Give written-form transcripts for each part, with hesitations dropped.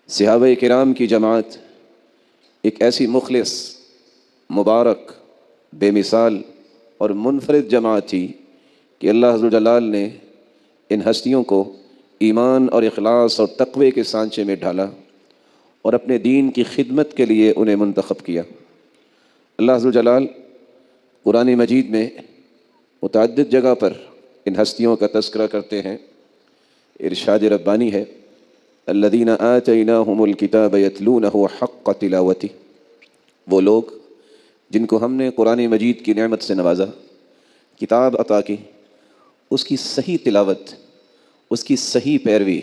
صحابہ کرام کی جماعت ایک ایسی مخلص، مبارک، بے مثال اور منفرد جماعت تھی کہ اللہ عز و جلال نے ان ہستیوں کو ایمان اور اخلاص اور تقوی کے سانچے میں ڈھالا اور اپنے دین کی خدمت کے لیے انہیں منتخب کیا۔ اللہ عز و جلال قرآن مجید میں متعدد جگہ پر ان ہستیوں کا تذکرہ کرتے ہیں۔ ارشاد ربانی ہے، الذین آتیناہم الکتاب یتلونہ حق تلاوتہ، وہ لوگ جن کو ہم نے قرآن مجید کی نعمت سے نوازا، کتاب عطا کی، اس کی صحیح تلاوت، اس کی صحیح پیروی،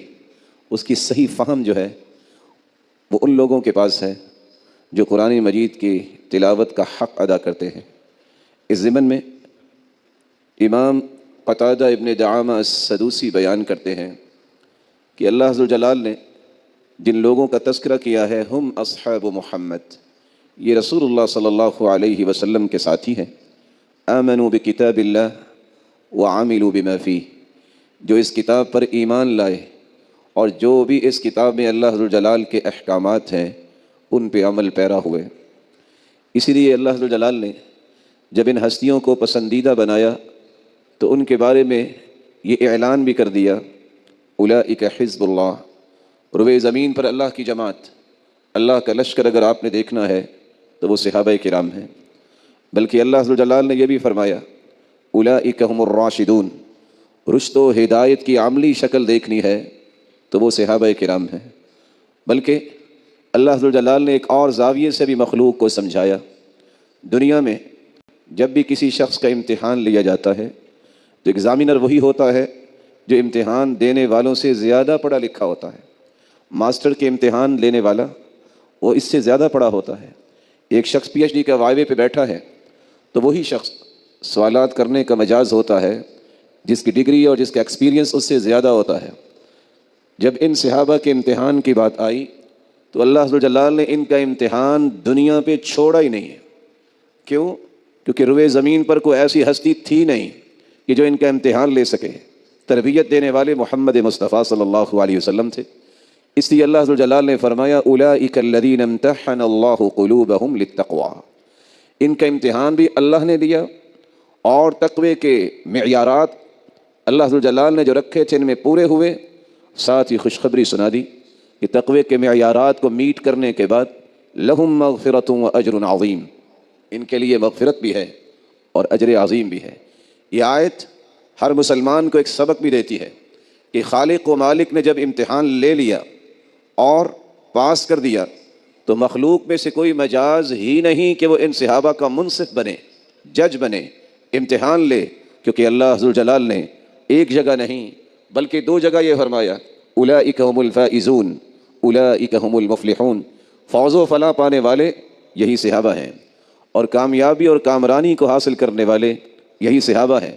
اس کی صحیح فہم جو ہے وہ ان لوگوں کے پاس ہے جو قرآن مجید کی تلاوت کا حق ادا کرتے ہیں۔ اس ضمن میں امام قتادہ ابن دعامہ السدوسی بیان کرتے ہیں کہ اللہ عز و جلال نے جن لوگوں کا تذکرہ کیا ہے، ہم اصحاب محمد، یہ رسول اللہ صلی اللہ علیہ وسلم کے ساتھی ہیں۔ آمنوا بکتاب اللہ وعملوا بما فیہ، جو اس کتاب پر ایمان لائے اور جو بھی اس کتاب میں اللہ عز و جلال کے احکامات ہیں ان پہ عمل پیرا ہوئے۔ اسی لیے اللہ عز و جلال نے جب ان ہستیوں کو پسندیدہ بنایا تو ان کے بارے میں یہ اعلان بھی کر دیا، اولئک حزب اللہ، روئے زمین پر اللہ کی جماعت، اللہ کا لشکر اگر آپ نے دیکھنا ہے تو وہ صحابہ کرام ہیں۔ بلکہ اللہ عز و جلال نے یہ بھی فرمایا، اولئک هم الراشدون، رشد و ہدایت کی عملی شکل دیکھنی ہے تو وہ صحابہ کرام ہیں۔ بلکہ اللہ عز و جلال نے ایک اور زاویے سے بھی مخلوق کو سمجھایا۔ دنیا میں جب بھی کسی شخص کا امتحان لیا جاتا ہے تو ایگزامینر وہی ہوتا ہے جو امتحان دینے والوں سے زیادہ پڑھا لکھا ہوتا ہے۔ ماسٹر کے امتحان لینے والا وہ اس سے زیادہ پڑھا ہوتا ہے۔ ایک شخص پی ایچ ڈی کا وائوے پہ بیٹھا ہے تو وہی شخص سوالات کرنے کا مجاز ہوتا ہے جس کی ڈگری اور جس کا ایکسپیرینس اس سے زیادہ ہوتا ہے۔ جب ان صحابہ کے امتحان کی بات آئی تو اللہ عز و جلال نے ان کا امتحان دنیا پہ چھوڑا ہی نہیں ہے۔ کیوں؟ کیونکہ روئے زمین پر کوئی ایسی ہستی تھی نہیں کہ جو ان کا امتحان لے سکے۔ تربیت دینے والے محمد مصطفیٰ صلی اللہ علیہ وسلم تھے۔ اس لیے اللہ عز و جلال نے فرمایا، اولئک الذین امتحن اللہ قلوبہم للتقوی، ان کا امتحان بھی اللہ نے لیا اور تقوی کے معیارات اللہ عز و جلال نے جو رکھے تھے ان میں پورے ہوئے۔ ساتھ ہی خوشخبری سنا دی کہ تقوی کے معیارات کو میٹ کرنے کے بعد لہم مغفرۃ و اجر عظیم، ان کے لیے مغفرت بھی ہے اور اجر عظیم بھی ہے۔ یہ آیت ہر مسلمان کو ایک سبق بھی دیتی ہے کہ خالق و مالک نے جب امتحان لے لیا اور پاس کر دیا تو مخلوق میں سے کوئی مجاز ہی نہیں کہ وہ ان صحابہ کا منصف بنے، جج بنے، امتحان لے، کیونکہ اللہ عز و جلال نے ایک جگہ نہیں بلکہ دو جگہ یہ فرمایا، اولئک هم الفائزون اولئک هم المفلحون، فوز و فلاح پانے والے یہی صحابہ ہیں اور کامیابی اور کامرانی کو حاصل کرنے والے یہی صحابہ ہیں۔